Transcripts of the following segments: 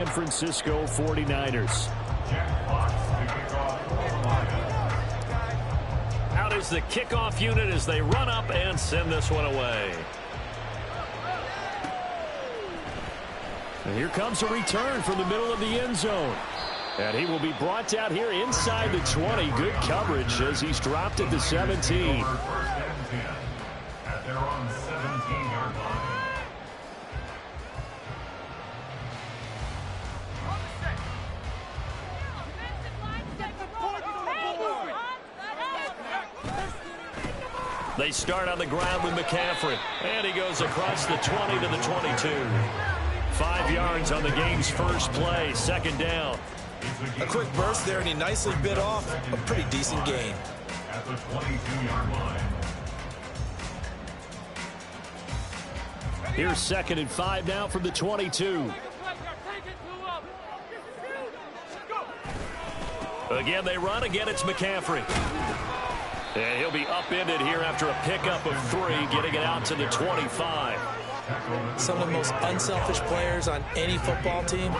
San Francisco 49ers. Out is the kickoff unit as they run up and send this one away. And here comes a return from the middle of the end zone. And he will be brought down here inside the 20. Good coverage as he's dropped at the 17. They start on the ground with McCaffrey. And he goes across the 20 to the 22. 5 yards on the game's first play. Second down. A quick burst there, and he nicely bit off a pretty decent gain. At the 22-yard line. Here's 2nd and 5 now from the 22. Again, they run. Again, it's McCaffrey. And he'll be upended here after a pickup of 3, getting it out to the 25. Some of the most unselfish players on any football team,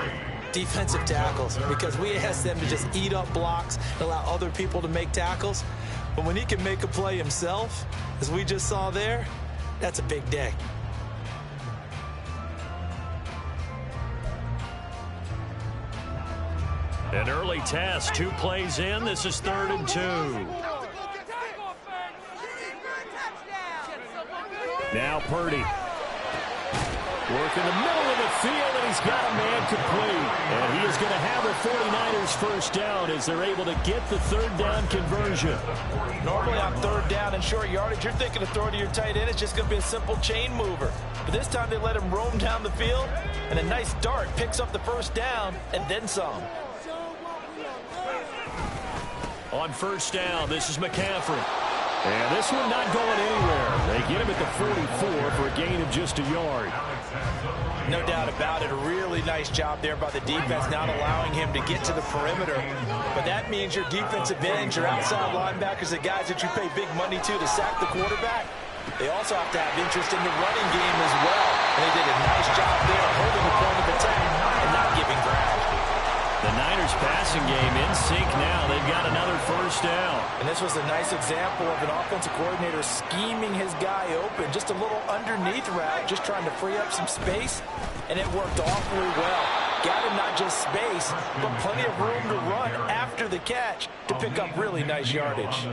defensive tackles, because we ask them to just eat up blocks and allow other people to make tackles. But when he can make a play himself, as we just saw there, that's a big day. An early test, 2 plays in. This is 3rd and 2. Now Purdy. Work in the middle of the field, and he's got a man complete. And he is going to have the 49ers first down as they're able to get the 3rd down conversion. Normally on 3rd down and short yardage, you're thinking of throwing to your tight end. It's just going to be a simple chain mover. But this time they let him roam down the field, and a nice dart picks up the first down and then some. On first down, this is McCaffrey. And this one not going anywhere. They get him at the 44 for a gain of just a yard. No doubt about it. A really nice job there by the defense, not allowing him to get to the perimeter. But that means your defensive ends, your outside linebackers, the guys that you pay big money to sack the quarterback, they also have to have interest in the running game as well. And they did a nice job there holding the point of attack and not giving ground. The Niners passing game in sync now. They've got another first down. And this was a nice example of an offensive coordinator scheming his guy open. Just a little underneath route, just trying to free up some space. And it worked awfully well. Got him not just space, but plenty of room to run after the catch to pick up really nice yardage.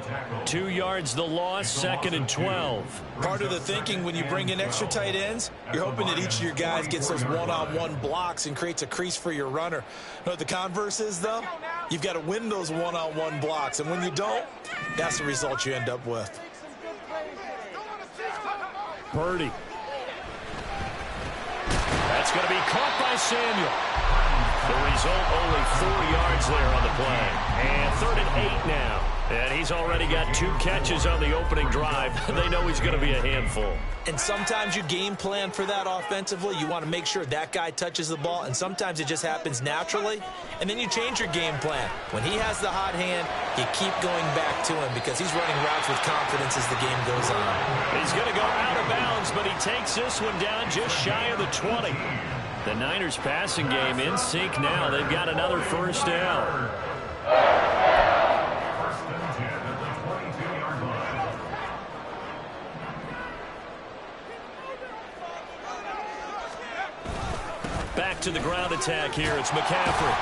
2 yards the loss, 2nd and 12. Part of the thinking when you bring in extra tight ends, you're hoping that each of your guys gets those one-on-one blocks and creates a crease for your runner. You know what the converse is, though? You've got to win those one-on-one blocks, and when you don't, that's the result you end up with. Purdy. That's going to be caught by Samuel. The result, only 4 yards there on the play. And 3rd and 8 now. And he's already got 2 catches on the opening drive. They know he's going to be a handful. And sometimes you game plan for that offensively. You want to make sure that guy touches the ball, and sometimes it just happens naturally. And then you change your game plan. When he has the hot hand, you keep going back to him because he's running routes with confidence as the game goes on. He's going to go out of bounds, but he takes this one down just shy of the 20. The Niners passing game in sync now. They've got another first down. Back to the ground attack here. It's McCaffrey.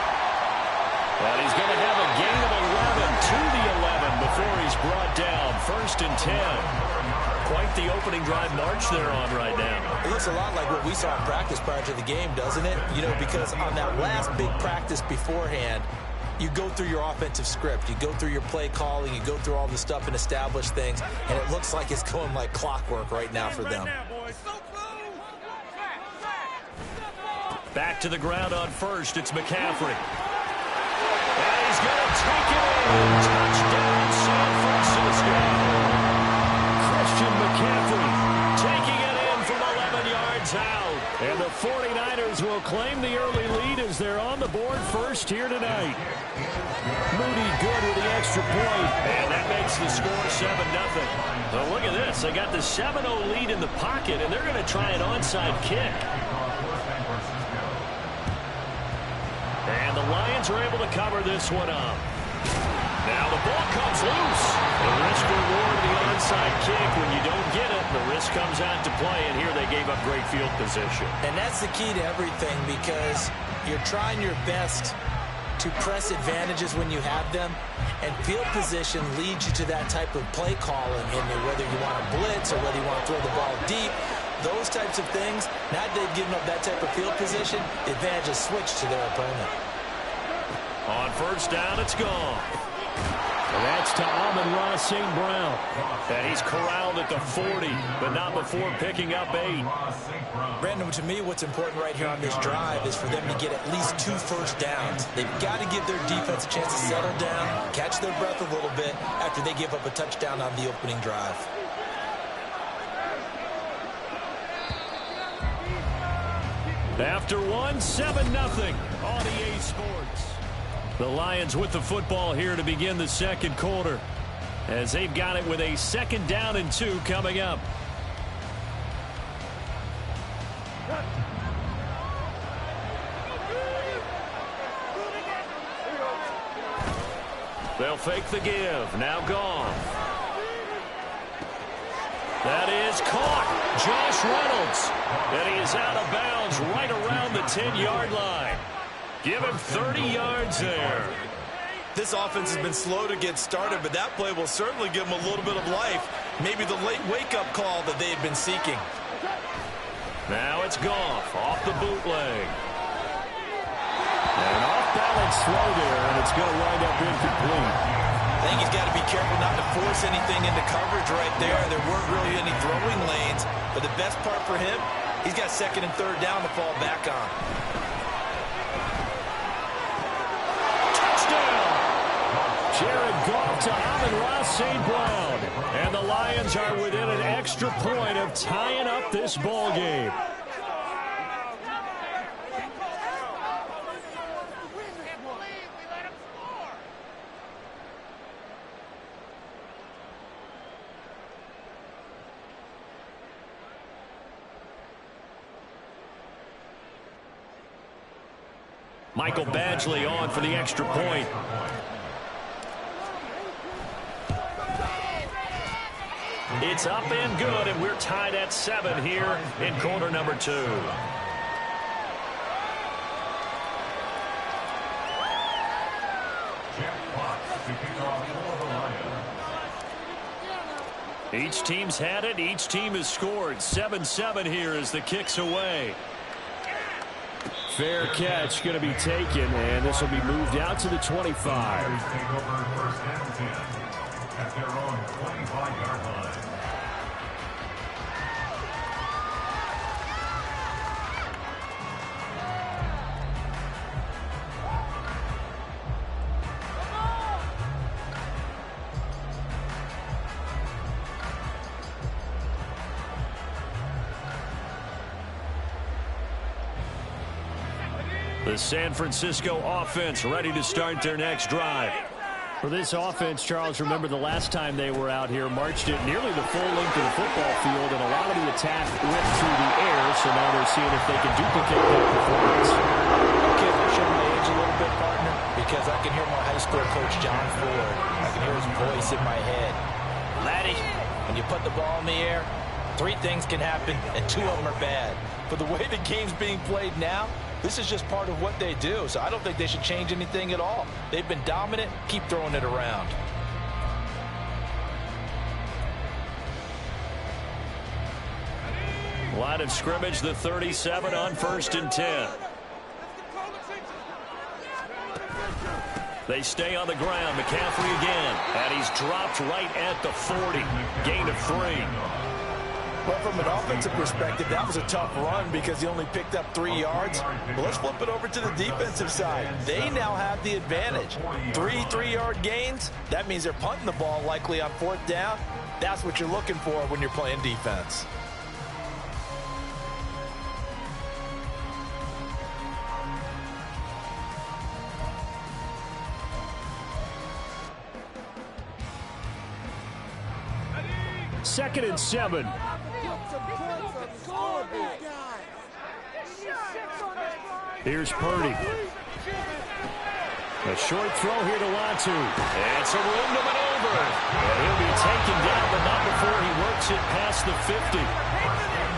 And he's going to have a gain of 11 to the 11 before he's brought down. 1st and 10. Quite the opening drive march they're on right now. It looks a lot like what we saw in practice prior to the game, doesn't it? You know, because on that last big practice beforehand, you go through your offensive script. You go through your play calling. You go through all the stuff and establish things. And it looks like it's going like clockwork right now for them. Back to the ground on first. It's McCaffrey. And he's going to take it in. Touchdown, San Francisco. Christian McCaffrey taking it in from 11 yards out. And the 49ers will claim the early lead as they're on the board first here tonight. Moody good with the extra point. And that makes the score 7-0. So look at this. They got the 7-0 lead in the pocket, and they're going to try an onside kick. the Lions are able to cover this one up. Now the ball comes loose. The risk reward of the onside kick. When you don't get it, the risk comes out to play, and here they gave up great field position. And that's the key to everything, because you're trying your best to press advantages when you have them, and field position leads you to that type of play calling, and whether you want to blitz or whether you want to throw the ball deep, those types of things. Now they've given up that type of field position, the advantage is switched to their opponent. On first down, it's gone. And that's to Amon-Ra St. Brown. And he's corralled at the 40, but not before picking up 8. Brandon, to me, what's important right here on this drive is for them to get at least 2 first downs. They've got to give their defense a chance to settle down, catch their breath a little bit after they give up a touchdown on the opening drive. After one, 7-0 on EA Sports. The Lions with the football here to begin the second quarter, as they've got it with a 2nd down and 2 coming up. They'll fake the give. Now gone. That is caught. Josh Reynolds. And he is out of bounds right around the 10-yard line. Give him 30 yards there. This offense has been slow to get started, but that play will certainly give them a little bit of life. Maybe the late wake-up call that they had been seeking. Now it's Goff off the bootleg. And off-balance throw there, and it's going to wind up incomplete. I think he's got to be careful not to force anything into coverage right there. There weren't really any throwing lanes, but the best part for him, he's got 2nd and 3rd down to fall back on. Jared Goff to Amon-Ra St. Brown. And the Lions are within an extra point of tying up this ball game. Michael Badgley on for the extra point. It's up and good, and we're tied at 7 here in quarter number 2. Each team's had it. Each team has scored. 7-7 here as the kick's away. Fair catch going to be taken, and this will be moved out to the 25. Take over 1st and 10 at their own 25-yard line. The San Francisco offense ready to start their next drive. For this offense, Charles, remember the last time they were out here, marched it nearly the full length of the football field, and a lot of the attack went through the air, so now they're seeing if they can duplicate that performance. Okay, they're showing my age a little bit, partner, because I can hear my high school coach, John Ford. I can hear his voice in my head. Laddie, when you put the ball in the air, 3 things can happen, and 2 of them are bad. But the way the game's being played now, this is just part of what they do, so I don't think they should change anything at all. They've been dominant. Keep throwing it around. Line of scrimmage, the 37 on 1st and 10. They stay on the ground. McCaffrey again, and he's dropped right at the 40. Gain of 3. Well, from an offensive perspective, that was a tough run because he only picked up 3 yards. But let's flip it over to the defensive side. They now have the advantage. 3 3-yard gains. That means they're punting the ball likely on 4th down. That's what you're looking for when you're playing defense. Second and 7. Here's Purdy. A short throw here to Latu. And some room to maneuver. And he'll be taken down, but not before he works it past the 50.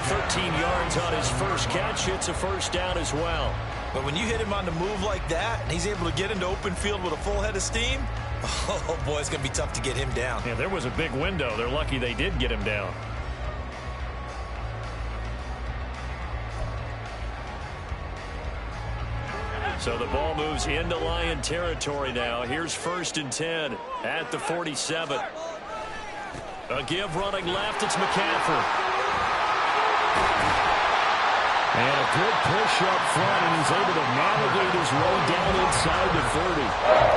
13 yards on his first catch. It's a first down as well. But when you hit him on the move like that, and he's able to get into open field with a full head of steam, oh, boy, it's going to be tough to get him down. Yeah, there was a big window. They're lucky they did get him down. So the ball moves into Lion territory now. Here's 1st and 10 at the 47. A give running left. It's McCaffrey. And a good push up front, and he's able to navigate his way down inside the 30.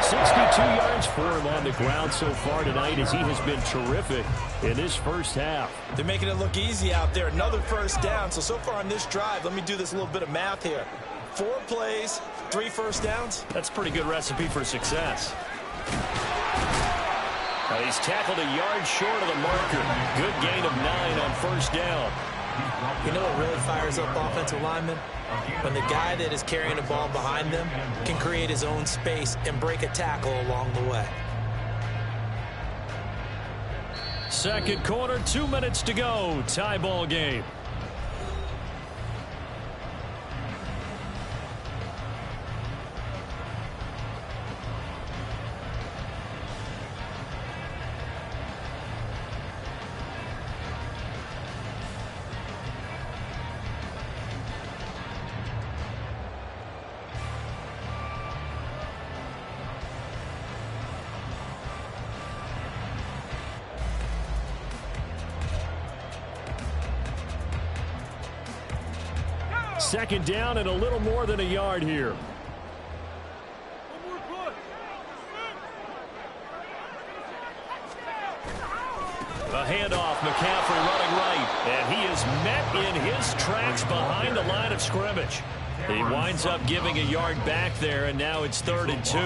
62 yards for him on the ground so far tonight as he has been terrific in this first half. They're making it look easy out there. Another first down. So far on this drive, let me do this little bit of math here. 4 plays, 3 first downs. That's a pretty good recipe for success. Now he's tackled a yard short of the marker. Good gain of 9 on first down. You know what really fires up offensive linemen? When the guy that is carrying the ball behind them can create his own space and break a tackle along the way. Second quarter, 2 minutes to go. Tie ball game. Second down and a little more than a yard here. A handoff, McCaffrey running right, and he is met in his tracks behind the line of scrimmage. He winds up giving a yard back there, and now it's 3rd and 2.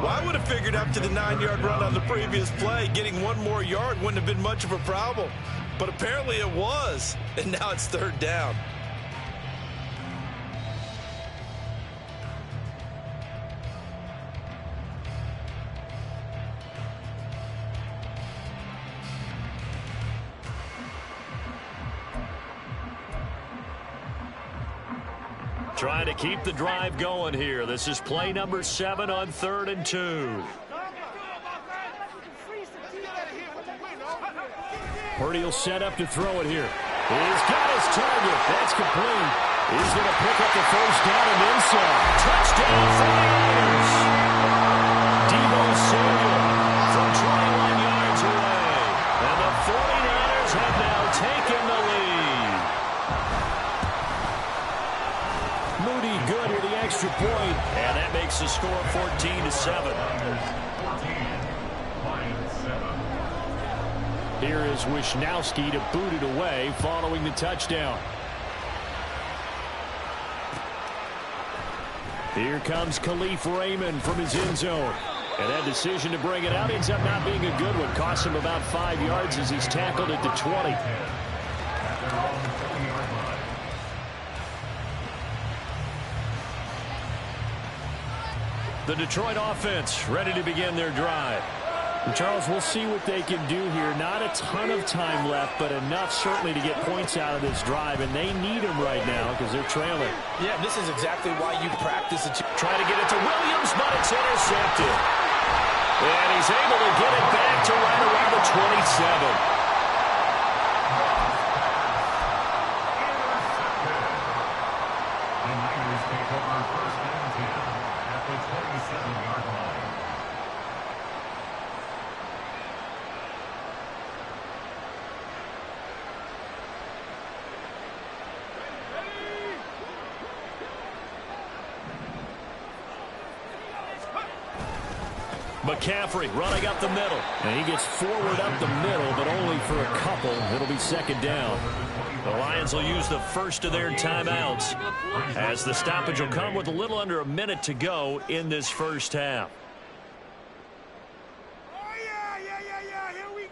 Well, I would have figured after the 9-yard run on the previous play, getting 1 more yard wouldn't have been much of a problem. But apparently it was, and now it's 3rd down. Trying to keep the drive going here. This is play number 7 on 3rd and 2. Purdy will set up to throw it here. He's got his target. That's complete. He's going to pick up the first down and then some. Touchdown 49ers. Deebo Samuel from 21 yards away. And the 49ers have now taken the lead. Moody good with the extra point, and that makes the score 14-7. Here is Wisnowski to boot it away following the touchdown. Here comes Khalif Raymond from his end zone. And that decision to bring it out ends up not being a good one. Costs him about 5 yards as he's tackled at the 20. The Detroit offense ready to begin their drive. And Charles, we'll see what they can do here. Not a ton of time left, but enough certainly to get points out of this drive, and they need them right now because they're trailing. Yeah, this is exactly why you practice it. Trying to get it to Williams, but it's intercepted. And he's able to get it back to right around the 27. McCaffrey running up the middle. And he gets forward up the middle, but only for a couple. It'll be second down. The Lions will use the first of their timeouts as the stoppage will come with a little under a minute to go in this first half. Oh, yeah, here we go.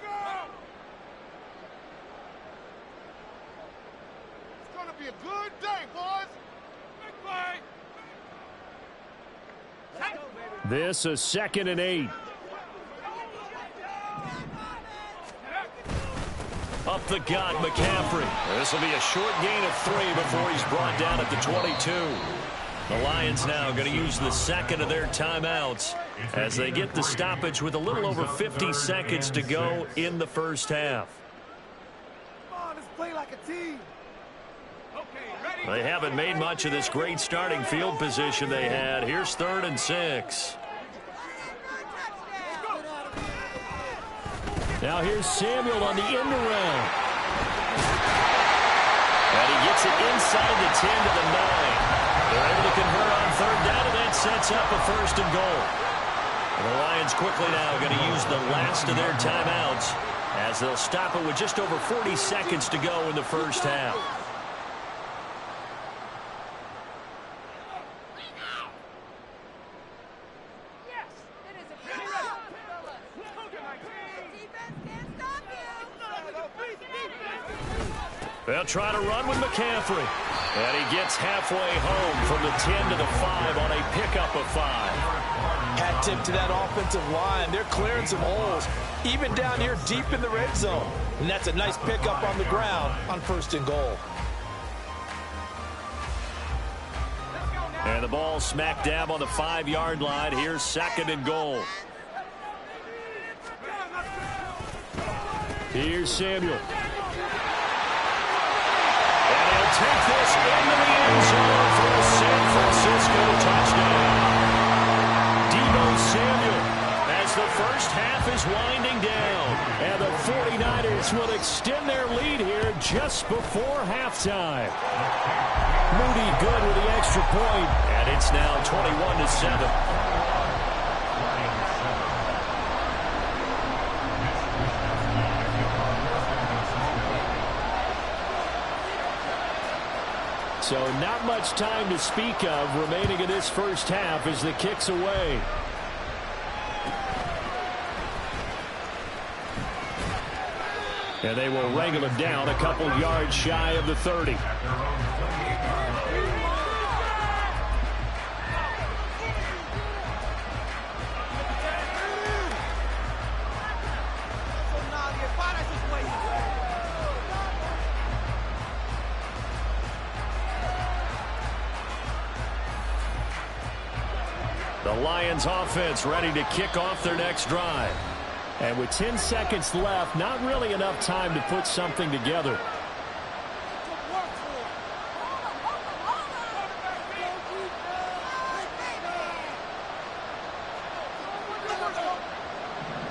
It's going to be a good day, boys. Big play. This a 2nd and 8. Up the gut, McCaffrey. This will be a short gain of 3 before he's brought down at the 22. The Lions now going to use the second of their timeouts as they get the stoppage with a little over 50 seconds to go in the first half. Come on, let's play like a team. Okay, ready? They haven't made much of this great starting field position they had. Here's 3rd and 6. Now here's Samuel on the end around. And he gets it inside the 10 to the 9. They're able to convert on 3rd down, and that sets up a 1st and goal. And the Lions quickly now going to use the last of their timeouts as they'll stop it with just over 40 seconds to go in the first half. They'll try to run with McCaffrey. And he gets halfway home from the 10 to the 5 on a pickup of 5. Hat tip to that offensive line. They're clearing some holes, even down here deep in the red zone. And that's a nice pickup on the ground on 1st and goal. And the ball smack dab on the 5-yard line. Here's 2nd and goal. Here's Samuel. Take this into the end zone for a San Francisco touchdown. Deebo Samuel as the first half is winding down. And the 49ers will extend their lead here just before halftime. Moody good with the extra point. And it's now 21-7. So not much time to speak of remaining in this first half as the kick's away. And they will wrangle him down a couple yards shy of the 30. The Lions offense ready to kick off their next drive. And with 10 seconds left, not really enough time to put something together.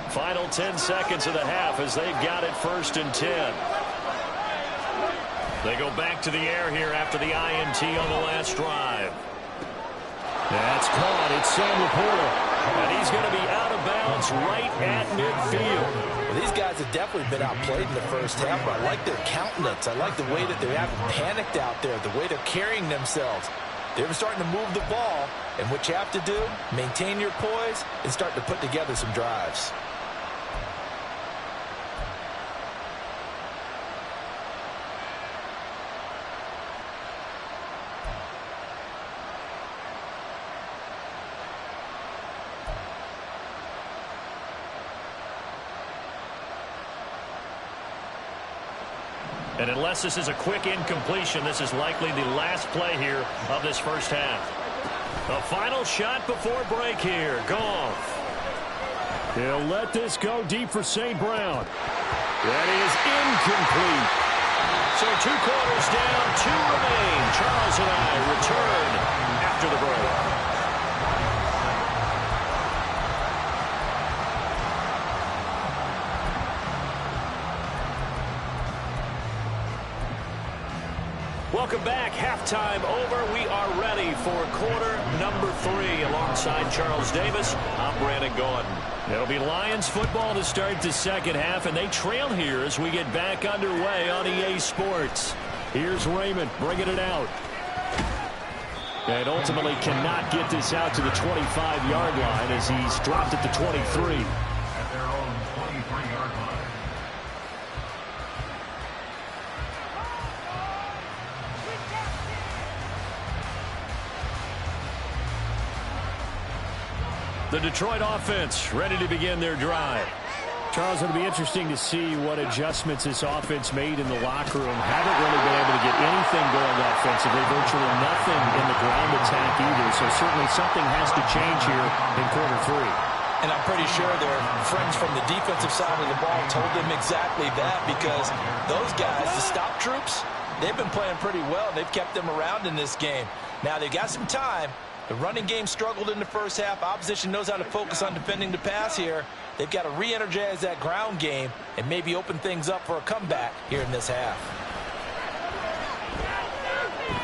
Final 10 seconds of the half as they've got it 1st and 10. They go back to the air here after the INT on the last drive. That's caught. It's Sam Laporta. And he's going to be out of bounds right at midfield. Well, these guys have definitely been outplayed in the first half, but I like their countenance. I like the way that they haven't panicked out there, the way they're carrying themselves. They're starting to move the ball, and what you have to do, maintain your poise and start to put together some drives. And unless this is a quick incompletion, this is likely the last play here of this first half. The final shot before break here. Goff. He'll let this go deep for St. Brown. That is incomplete. So 2 quarters down, 2 remain. Charles and I return after the break. Welcome back. Halftime over. We are ready for quarter number 3 alongside Charles Davis. I'm Brandon Gordon. It'll be Lions football to start the second half, and they trail here as we get back underway on EA Sports. Here's Raymond bringing it out. And ultimately cannot get this out to the 25-yard line as he's dropped at the 23. At their own 23-yard line. The Detroit offense ready to begin their drive. Charles, it'll be interesting to see what adjustments this offense made in the locker room. Haven't really been able to get anything going offensively, virtually nothing in the ground attack either. So certainly something has to change here in quarter three. And I'm pretty sure their friends from the defensive side of the ball told them exactly that, because those guys, the stop troops, they've been playing pretty well. They've kept them around in this game. Now they've got some time. The running game struggled in the first half. Opposition knows how to focus on defending the pass here. They've got to re-energize that ground game and maybe open things up for a comeback here in this half.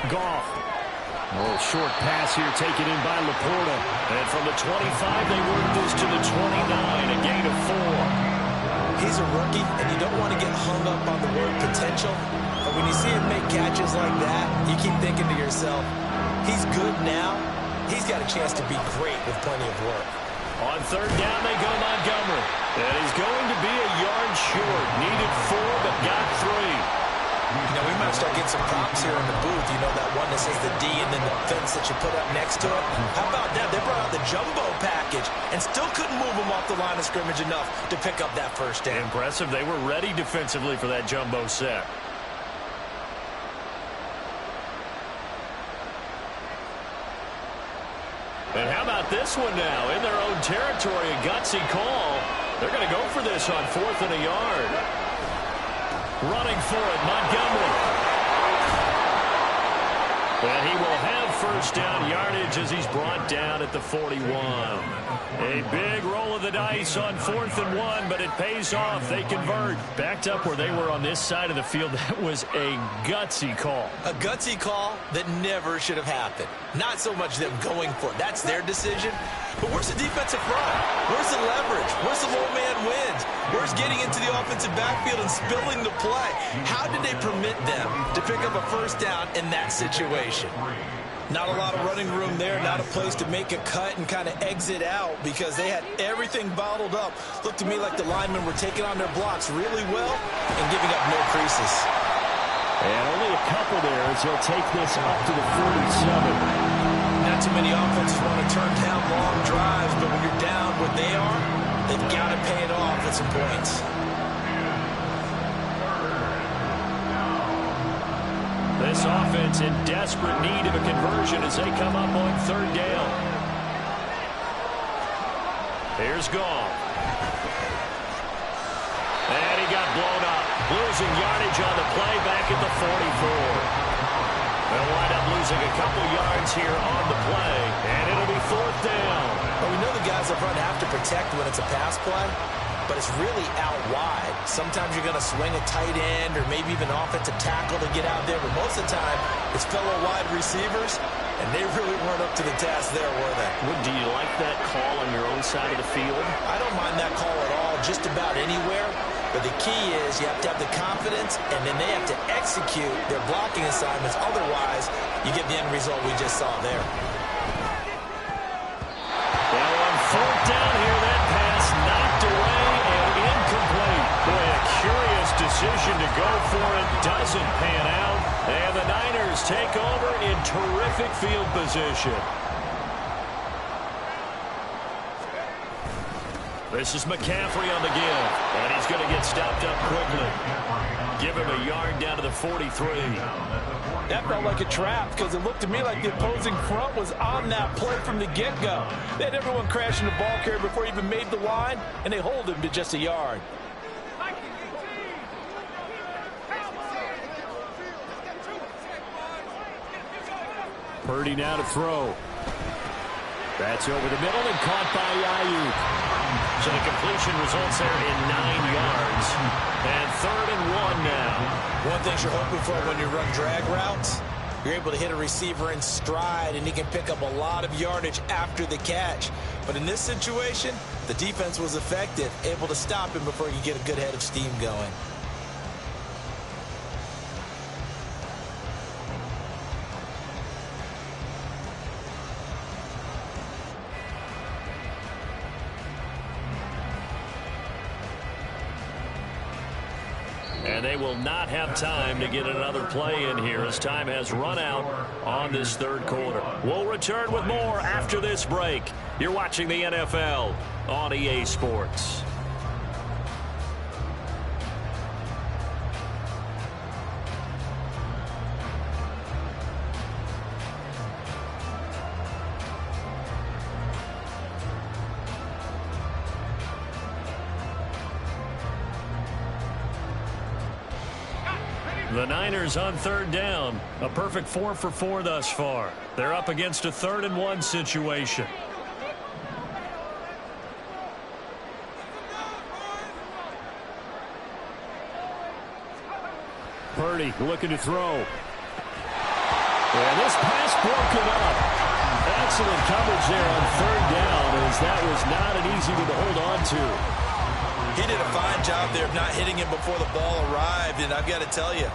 Goff. A little short pass here taken in by Laporta. And from the 25, they work this to the 29, a gain of 4. He's a rookie, and you don't want to get hung up on the word potential. But when you see him make catches like that, you keep thinking to yourself, he's good now. He's got a chance to be great with plenty of work. On third down, they go Montgomery. And he's going to be a yard short. Needed 4, but got 3. You know, we might start getting some props here in the booth. You know, that one that says the D and then the fence that you put up next to it. How about that? They brought out the jumbo package and still couldn't move them off the line of scrimmage enough to pick up that first down. Impressive. They were ready defensively for that jumbo set. And how about this one now? In their own territory, a gutsy call. They're going to go for this on 4th and a yard. Running for it, Montgomery. And he will have first down yardage as he's brought down at the 41. A big roll of the dice on 4th and 1, but it pays off. They convert. Backed up where they were on this side of the field. That was a gutsy call. A gutsy call that never should have happened. Not so much them going for it. That's their decision. But where's the defensive front? Where's the leverage? Where's the low man wins? Where's getting into the offensive backfield and spilling the play? How did they permit them to pick up a first down in that situation? Not a lot of running room there, not a place to make a cut and kind of exit out, because they had everything bottled up. Looked to me like the linemen were taking on their blocks really well and giving up no creases. And only a couple there as he'll take this up to the 47. Not too many offenses want to turn down long drives, but when you're down what they are, they've got to pay it off with some points. This offense in desperate need of a conversion as they come up on 3rd down. Here's Goff. And he got blown up. Losing yardage on the play back at the 44. They'll wind up losing a couple yards here on the play, and it'll be 4th down. Well, we know the guys up front have to protect when it's a pass play, but it's really out wide. Sometimes you're going to swing a tight end or maybe even offensive tackle to get out there, but most of the time it's fellow wide receivers, and they really weren't up to the task there, were they? Do you like that call on your own side of the field? I don't mind that call at all, just about anywhere. But the key is you have to have the confidence, and then they have to execute their blocking assignments. Otherwise, you get the end result we just saw there. Well, on 4th down here, that pass knocked away and incomplete. Boy, a curious decision to go for it. Doesn't pan out. And the Niners take over in terrific field position. This is McCaffrey on the give, and he's going to get stopped up quickly. Give him a yard down to the 43. That felt like a trap, because it looked to me like the opposing front was on that play from the get-go. They had everyone crashing the ball carrier before he even made the line, and they hold him to just a yard. Purdy now to throw. That's over the middle and caught by Ayuk. So the completion results there in 9 yards. And 3rd and 1 now. One thing you're hoping for when you run drag routes, you're able to hit a receiver in stride, and he can pick up a lot of yardage after the catch. But in this situation, the defense was effective, able to stop him before he could get a good head of steam going. And they will not have time to get another play in here as time has run out on this third quarter. We'll return with more after this break. You're watching the NFL on EA Sports. The Niners on third down. A perfect 4 for 4 thus far. They're up against a 3rd and 1 situation. Purdy looking to throw. And this pass broken up. Excellent coverage there on third down, as that was not an easy one to hold on to. He did a fine job there of not hitting him before the ball arrived, and I've got to tell you,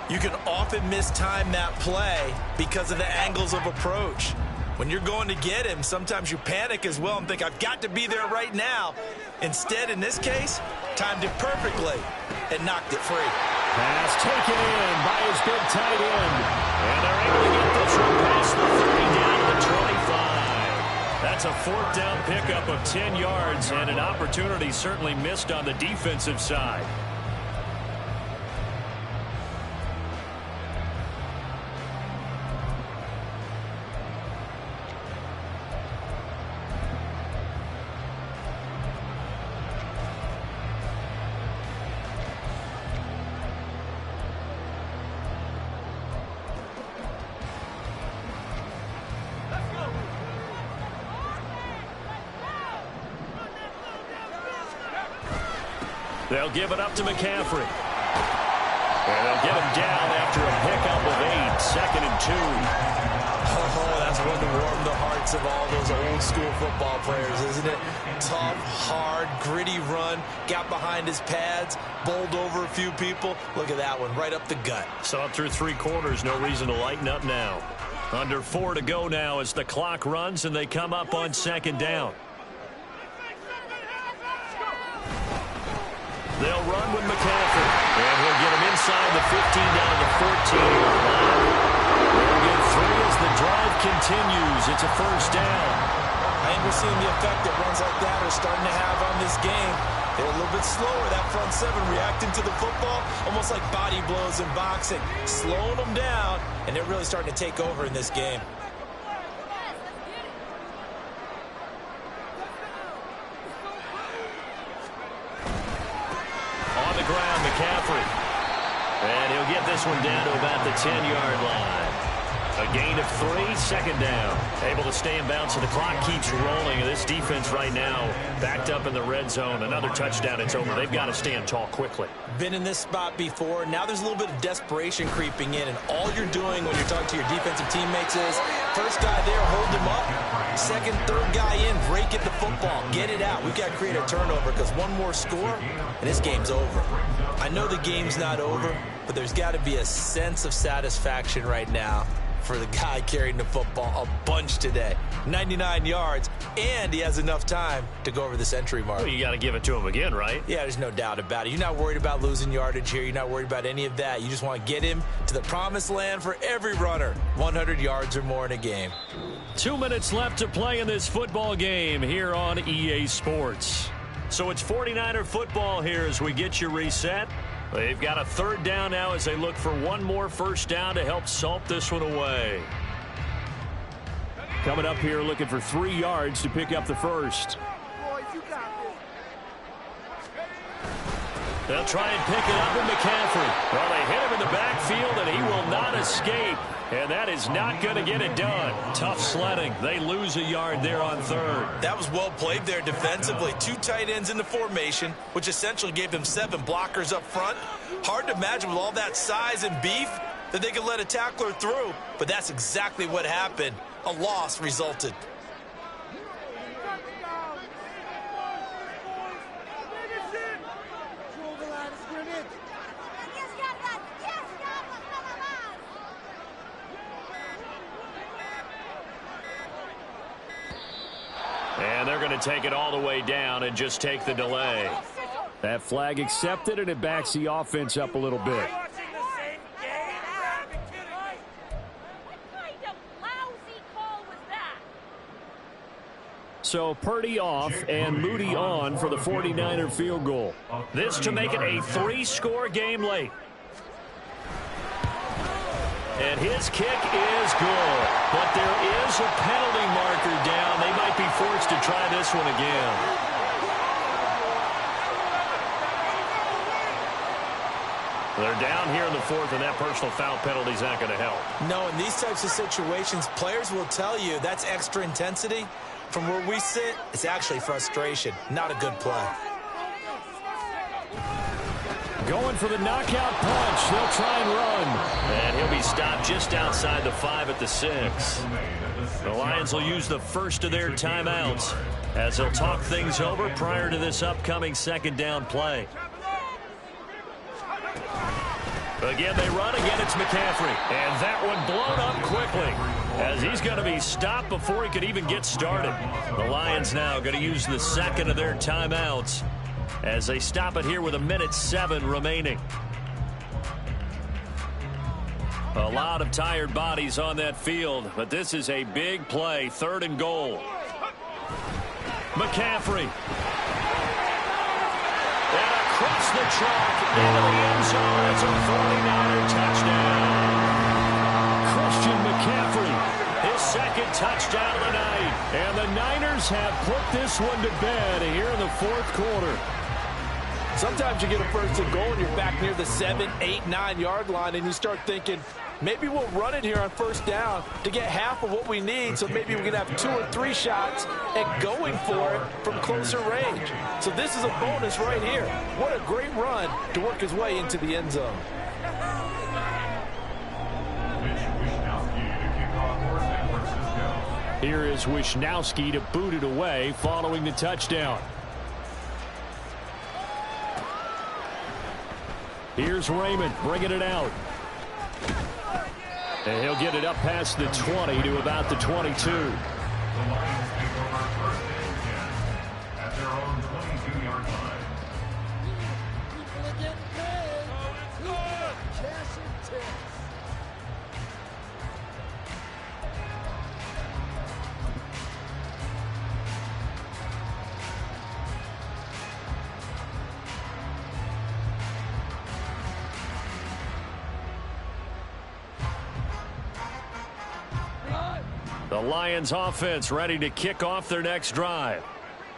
you can often mistime that play because of the angles of approach. When you're going to get him, sometimes you panic as well and think, I've got to be there right now. Instead, in this case, timed it perfectly and knocked it free. Pass taken in by his big tight end. And they're able to get this one past the 30 down to the 25. That's a 4th down pickup of 10 yards and an opportunity certainly missed on the defensive side. They'll give it up to McCaffrey. And they'll get him down after a pickup of 8, 2nd and 2. Oh, that's one to warm the hearts of all those old school football players, isn't it? Tough, hard, gritty run, got behind his pads, bowled over a few people. Look at that one, right up the gut. So up through 3 quarters, no reason to lighten up now. Under 4 to go now as the clock runs and they come up on 2nd down. They'll run with McCaffrey. And he'll get him inside the 15 down to the 14-yard line. They'll get 3 as the drive continues. It's a 1st down. I think we're seeing the effect that runs like that are starting to have on this game. They're a little bit slower, that front 7, reacting to the football, almost like body blows in boxing, slowing them down, and they're really starting to take over in this game. On the ground, McCaffrey. And he'll get this one down to about the 10-yard line. A gain of 3, 2nd down. Able to stay in bounds, so the clock keeps rolling. And this defense right now backed up in the red zone. Another touchdown, it's over. They've got to stand tall quickly. Been in this spot before. Now there's a little bit of desperation creeping in. And all you're doing when you're talking to your defensive teammates is, first guy there, hold him up. 2nd, 3rd guy in, break at the football. Get it out. We've got to create a turnover because one more score, and this game's over. I know the game's not over, but there's got to be a sense of satisfaction right now for the guy carrying the football a bunch today. 99 yards, and he has enough time to go over the century mark. Well, you got to give it to him again, right? Yeah, there's no doubt about it. You're not worried about losing yardage here. You're not worried about any of that. You just want to get him to the promised land for every runner. 100 yards or more in a game. 2 minutes left to play in this football game here on EA Sports. So it's 49er football here as we get you reset. They've got a 3rd down now as they look for one more 1st down to help salt this one away. Coming up here looking for 3 yards to pick up the 1st. Boys, you got this. They'll try and pick it up with McCaffrey. Well, they hit him in the backfield, and he will not escape. And that is not going to get it done. Tough sledding. They lose a yard there on 3rd. That was well played there defensively. 2 tight ends in the formation, which essentially gave them 7 blockers up front. Hard to imagine with all that size and beef that they could let a tackler through. But that's exactly what happened. A loss resulted. Control the line of scrimmage. And they're going to take it all the way down and just take the delay. That flag accepted, and it backs the offense up a little bit. So Purdy off and Moody on for the 49er field goal. This to make it a 3-score game late. And his kick is good. But there is a penalty marker down. They might be forced to try this one again. They're down here in the fourth, and that personal foul penalty is not going to help. No, in these types of situations, players will tell you that's extra intensity. From where we sit, it's actually frustration. Not a good play. Going for the knockout punch. They'll try and run. And he'll be stopped just outside the 5 at the 6. The Lions will use the first of their timeouts as they'll talk things over prior to this upcoming second down play. Again, they run. Again, it's McCaffrey. And that one blown up quickly as he's going to be stopped before he could even get started. The Lions now going to use the second of their timeouts as they stop it here with 1:07 remaining. A lot of tired bodies on that field, but this is a big play. 3rd and goal. McCaffrey. And across the track into the end zone. It's a 49er touchdown. Christian McCaffrey, his second touchdown of the night. And the Niners have put this one to bed here in the 4th quarter. Sometimes you get a 1st and goal and you're back near the 7, 8, 9-yard line, and you start thinking, maybe we'll run it here on 1st down to get half of what we need, so maybe we can have 2 or 3 shots at going for it from closer range. So this is a bonus right here. What a great run to work his way into the end zone. Here is Wishnowski to boot it away following the touchdown. Here's Raymond bringing it out. And he'll get it up past the 20 to about the 22. The Lions take over 1st and 10 at their own 22-yard line. People are getting paid. Cash and tips. The Lions offense ready to kick off their next drive.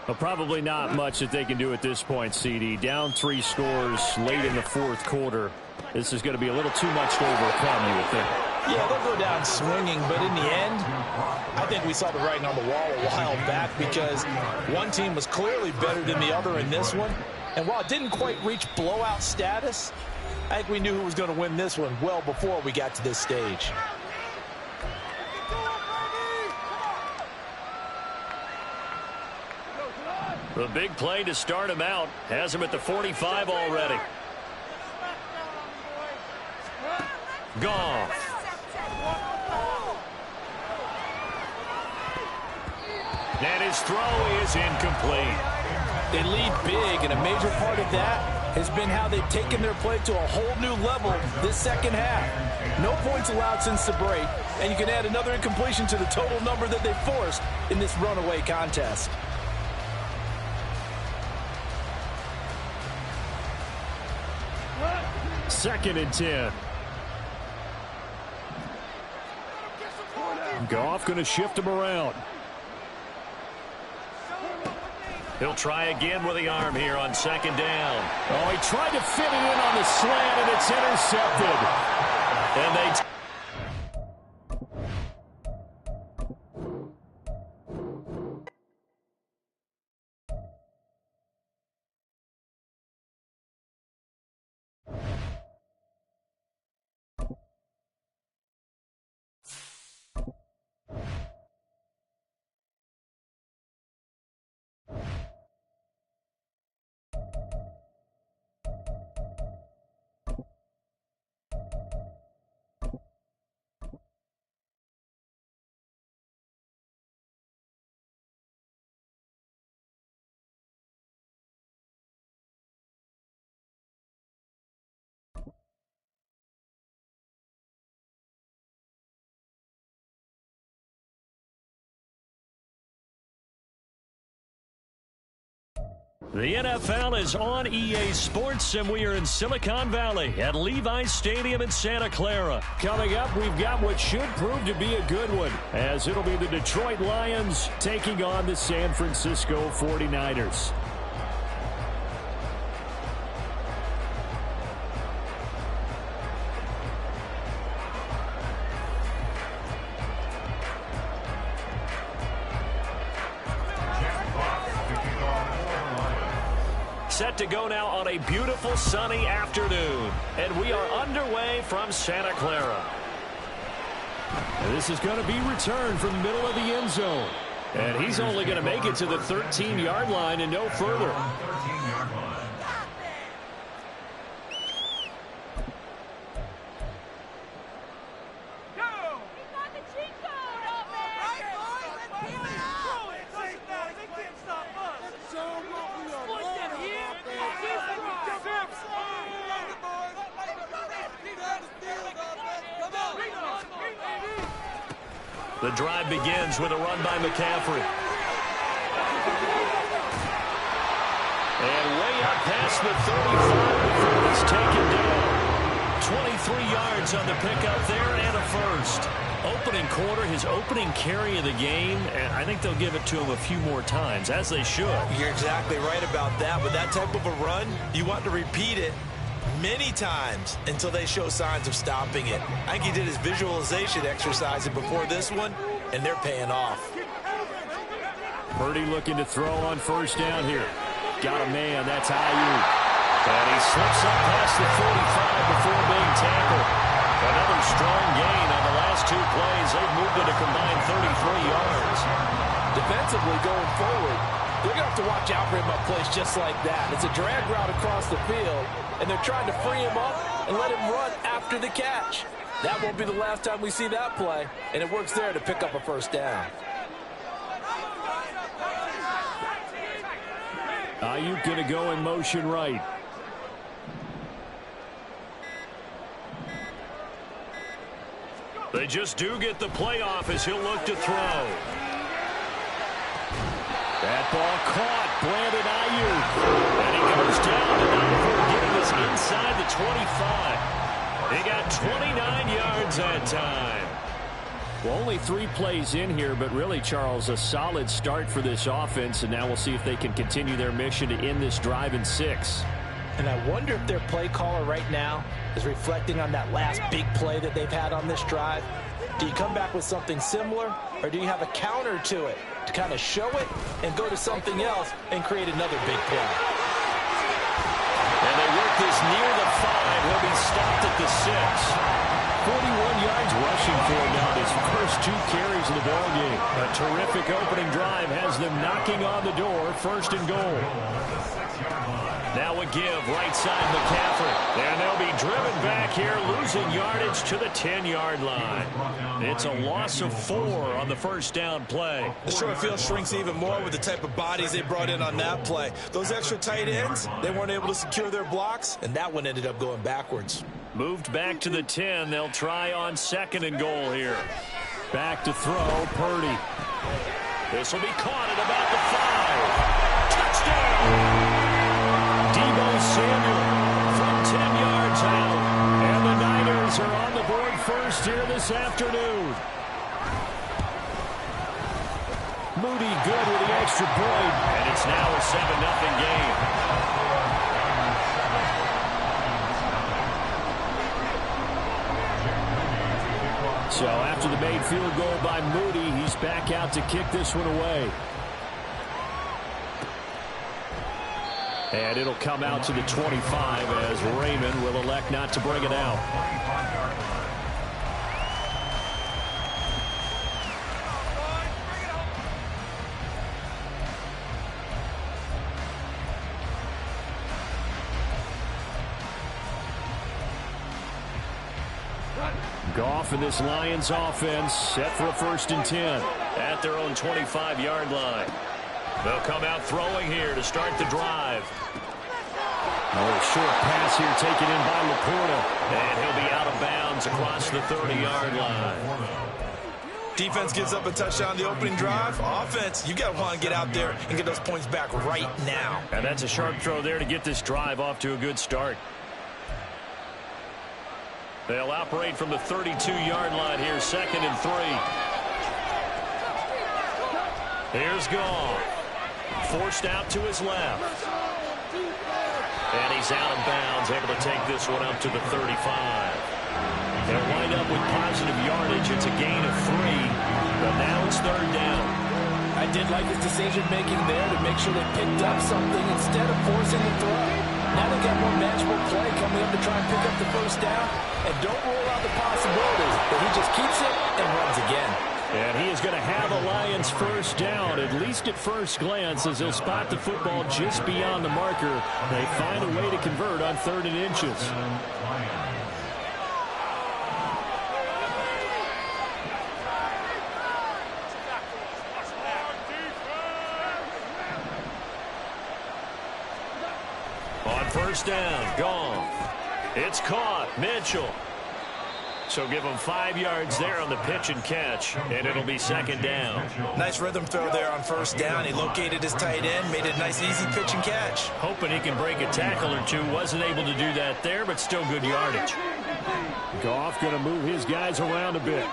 But probably not much that they can do at this point, CD. Down 3 scores late in the 4th quarter. This is going to be a little too much to overcome, you would think. Yeah, they'll go down swinging, but in the end, I think we saw the writing on the wall a while back because one team was clearly better than the other in this one. And while it didn't quite reach blowout status, I think we knew who was going to win this one well before we got to this stage. The big play to start him out has him at the 45 already. Goff. And his throw is incomplete. They lead big, and a major part of that has been how they've taken their play to a whole new level this second half. No points allowed since the break, and you can add another incompletion to the total number that they forced in this runaway contest. Second and 10. Goff going to shift him around. He'll try again with the arm here on 2nd down. Oh, he tried to fit it in on the slant, and it's intercepted. And they The NFL is on EA Sports, and we are in Silicon Valley at Levi's Stadium in Santa Clara. Coming up, we've got what should prove to be a good one, as it'll be the Detroit Lions taking on the San Francisco 49ers. Set to go now on a beautiful sunny afternoon. And we are underway from Santa Clara. And this is going to be returned from the middle of the end zone. And he's only going to make it to the 13-yard line and no further. The drive begins with a run by McCaffrey. And way up past the 35 before he's taken down. 23 yards on the pickup there and a first. Opening quarter, his opening carry of the game, and I think they'll give it to him a few more times, as they should. You're exactly right about that. With that type of a run, you want to repeat it many times until they show signs of stopping it. I think he did his visualization exercise before this one, and they're paying off. Purdy looking to throw on first down here. Got a man, that's Ayuk. And he slips up past the 45 before being tackled. Another strong gain on the last two plays. They've moved it a combined 33 yards. Defensively going forward, they're going to have to watch out for him up plays just like that. It's a drag route across the field, and they're trying to free him up and let him run after the catch. That won't be the last time we see that play, and it works there to pick up a first down. Ayuk going to go in motion right. They just do get the playoff as he'll look to throw. That ball caught. Brandon Ayuk. And he goes down to now before getting us inside the 25. He got 29 yards that time. Well, only 3 plays in here, but really, Charles, a solid start for this offense, and now we'll see if they can continue their mission to end this drive in 6. And I wonder if their play caller right now is reflecting on that last big play that they've had on this drive. Do you come back with something similar, or do you have a counter to it to kind of show it and go to something else and create another big play? And they work this near the 5. He'll be stopped at the 6. 41 yards rushing for him now, his first 2 carries of the ballgame. A terrific opening drive has them knocking on the door, first and goal. Now a give, right side McCaffrey. And they'll be driven back here, losing yardage to the 10-yard line. It's a loss of 4 on the first down play. The short field shrinks even more with the type of bodies they brought in on that play. Those extra tight ends, they weren't able to secure their blocks, and that one ended up going backwards. Moved back to the 10. They'll try on second and goal here. Back to throw, Purdy. This will be caught at about the 5. Touchdown! Deebo Samuel from 10 yards out. And the Niners are on the board first here this afternoon. Moody good with the extra point. And it's now a 7-0 game. So after the made field goal by Moody, he's back out to kick this one away. And it'll come out to the 25 as Raymond will elect not to bring it out. Goff and this Lions offense set for a 1st and 10 at their own 25-yard line. They'll come out throwing here to start the drive. A short pass here taken in by Laporta. And he'll be out of bounds across the 30-yard line. Defense gives up a touchdown on the opening drive. Offense, you got to want to get out there and get those points back right now. And that's a sharp throw there to get this drive off to a good start. They'll operate from the 32-yard line here, 2nd and 3. Here's Goff. Forced out to his left. And he's out of bounds, able to take this one up to the 35. They'll wind up with positive yardage. It's a gain of 3, but now it's 3rd down. I did like his decision-making there to make sure they picked up something instead of forcing the throw. Now they got more manageable play coming up to try and pick up the 1st down. And don't rule out the possibility that he just keeps it and runs again. And he is going to have a Lions 1st down, at least at first glance, as he'll spot the football just beyond the marker. They find a way to convert on 3rd and inches. On 1st down, Goff. It's caught. Mitchell. So give him 5 yards there on the pitch and catch, and it'll be 2nd down. Nice rhythm throw there on 1st down. He located his tight end, made it a nice, easy pitch and catch. Hoping he can break a tackle or two. Wasn't able to do that there, but still good yardage. Goff going to move his guys around a bit.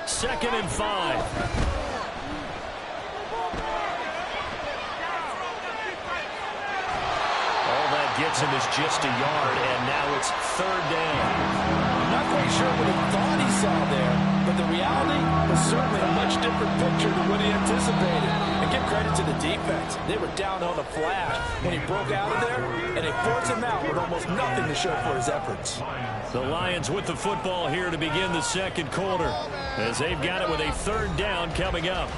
2nd and 5. Gets him is just a yard, and now it's 3rd down. I'm not quite sure what he thought he saw there, but the reality was certainly a much different picture than what he anticipated. And give credit to the defense. They were down on the flash when he broke out of there, and they forced him out with almost nothing to show for his efforts. The Lions with the football here to begin the 2nd quarter, as they've got it with a 3rd down coming up.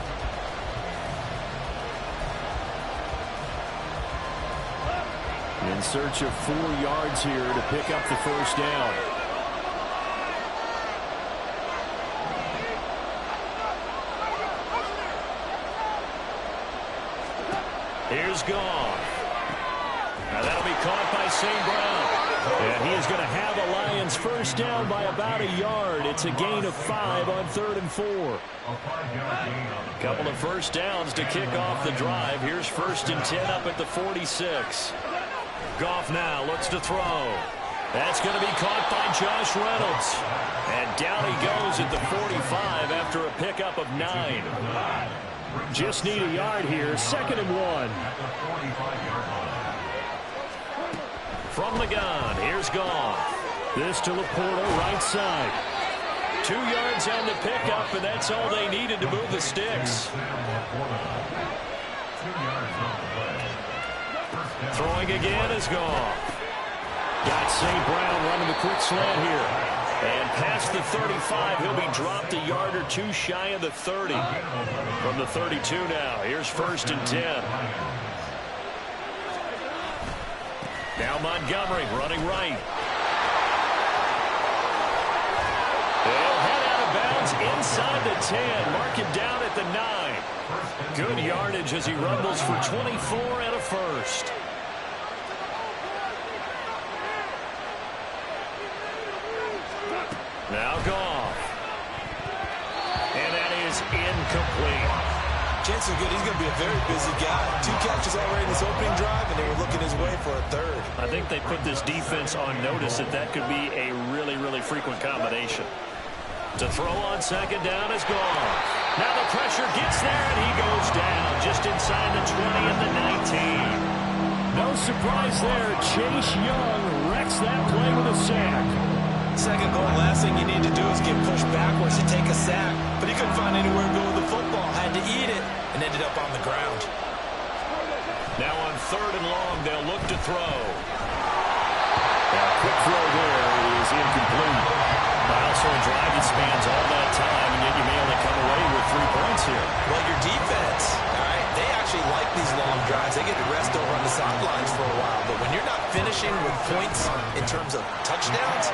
In search of 4 yards here to pick up the 1st down. Here's Goff. Now that'll be caught by St. Brown. And he is going to have a Lions 1st down by about a yard. It's a gain of 5 on 3rd and 4. A couple of 1st downs to kick off the drive. Here's 1st and 10 up at the 46. Goff now looks to throw. That's going to be caught by Josh Reynolds. And down he goes at the 45 after a pickup of 9. Just need a yard here. 2nd and 1. From the gun, here's Goff. This to Laporta, right side. 2 yards on the pickup, and that's all they needed to move the sticks. Throwing again is Goff. Got St. Brown running the quick slant here. And past the 35, he'll be dropped a yard or 2 shy of the 30. From the 32 now, here's 1st and 10. Now Montgomery running right. They'll head out of bounds inside the 10. Mark him down at the 9. Good yardage as he rumbles for 24 and a 1st. Now Goff. And that is incomplete. Chances are good he's going to be a very busy guy. 2 catches already in this opening drive, and they were looking his way for a 3rd. I think they put this defense on notice that that could be a really, really frequent combination. To throw on 2nd down is Goff. Now the pressure gets there, and he goes down just inside the 20 at the 19. No surprise there. Chase Young wrecks that play with a sack. 2nd goal, last thing you need to do is get pushed backwards to take a sack. But he couldn't find anywhere to go with the football. Had to eat it and ended up on the ground. Now on 3rd and long, they'll look to throw. Now quick throw there is incomplete. Also a drive that spans all that time, and yet you may only come away with 3 points here. Well, your defense, all right, they actually like these long drives. They get to rest over on the sidelines for a while. But when you're not finishing with points in terms of touchdowns,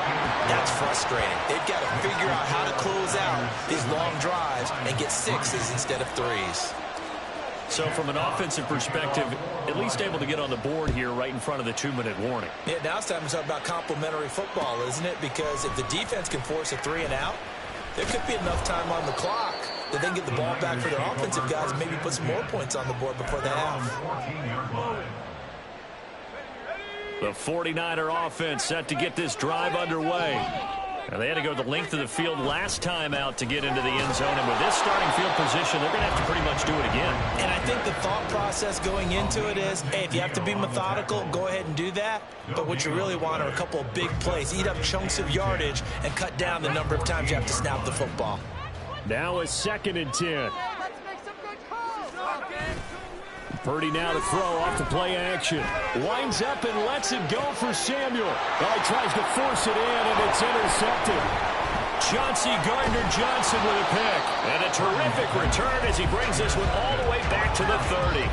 that's frustrating. They've got to figure out how to close out these long drives and get 6s instead of 3s. So from an offensive perspective, at least able to get on the board here right in front of the 2-minute warning. Yeah, now it's time to talk about complimentary football, isn't it? Because if the defense can force a 3 and out, there could be enough time on the clock that they can get the ball back for their offensive guys and maybe put some more points on the board before the half. The 49er offense set to get this drive underway. Now, they had to go the length of the field last time out to get into the end zone, and with this starting field position, they're going to have to pretty much do it again. And I think the thought process going into it is, hey, if you have to be methodical, go ahead and do that. But what you really want are a couple of big plays, eat up chunks of yardage, and cut down the number of times you have to snap the football. Now a 2nd and 10. Purdy now to throw off the play action. Winds up and lets it go for Samuel. Well, he tries to force it in, and it's intercepted. Chauncey Gardner-Johnson with a pick. And a terrific return as he brings this one all the way back to the 30.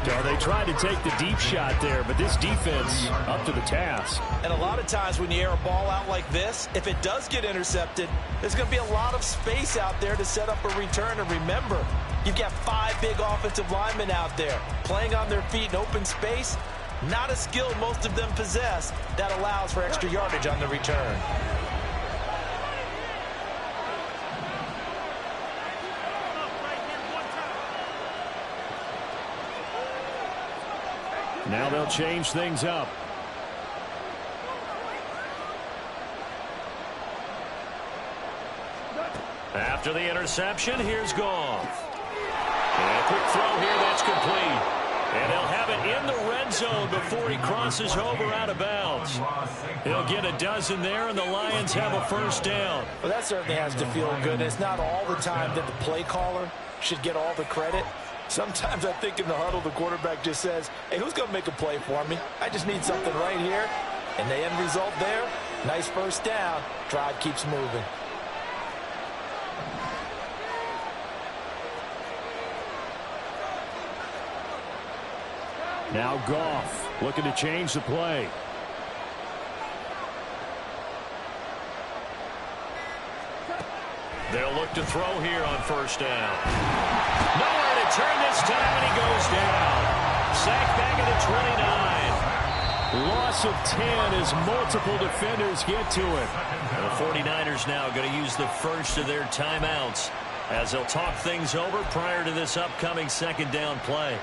So they tried to take the deep shot there, but this defense up to the task. And a lot of times when you air a ball out like this, if it does get intercepted, there's going to be a lot of space out there to set up a return. And remember, you've got 5 big offensive linemen out there playing on their feet in open space. Not a skill most of them possess that allows for extra yardage on the return. Now they'll change things up. After the interception, here's Goff. And a quick throw here that's complete. And they'll have it in the red zone before he crosses over out of bounds. He'll get a dozen there, and the Lions have a first down. Well, that certainly has to feel good. It's not all the time that the play caller should get all the credit. Sometimes I think in the huddle, the quarterback just says, hey, who's going to make a play for me? I just need something right here. And the end result there, nice first down. Drive keeps moving. Now Goff looking to change the play. They'll look to throw here on first down. Nowhere to turn this time, and he goes down. Sacked back at the 29. Loss of 10 as multiple defenders get to it. And the 49ers now going to use the first of their timeouts as they'll talk things over prior to this upcoming 2nd down play.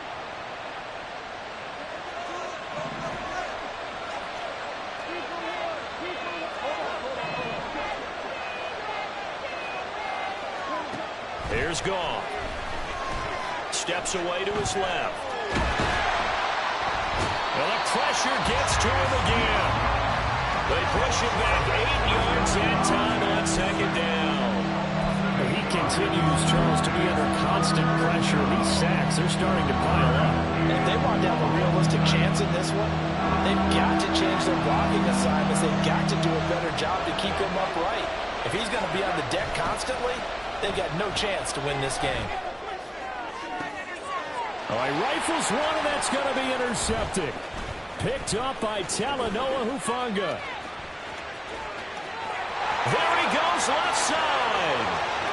Here's Goff. Steps away to his left. Well, the pressure gets to him again. They push him back 8 yards and time on 2nd down. He continues, Charles, to be under constant pressure. These sacks, they're starting to pile up. And if they want to have a realistic chance in this one, they've got to change their blocking assignments. They've got to do a better job to keep him upright. If he's going to be on the deck constantly, they've got no chance to win this game. All right, rifles one, and that's going to be intercepted. Picked up by Talanoa Hufanga. There he goes, left side.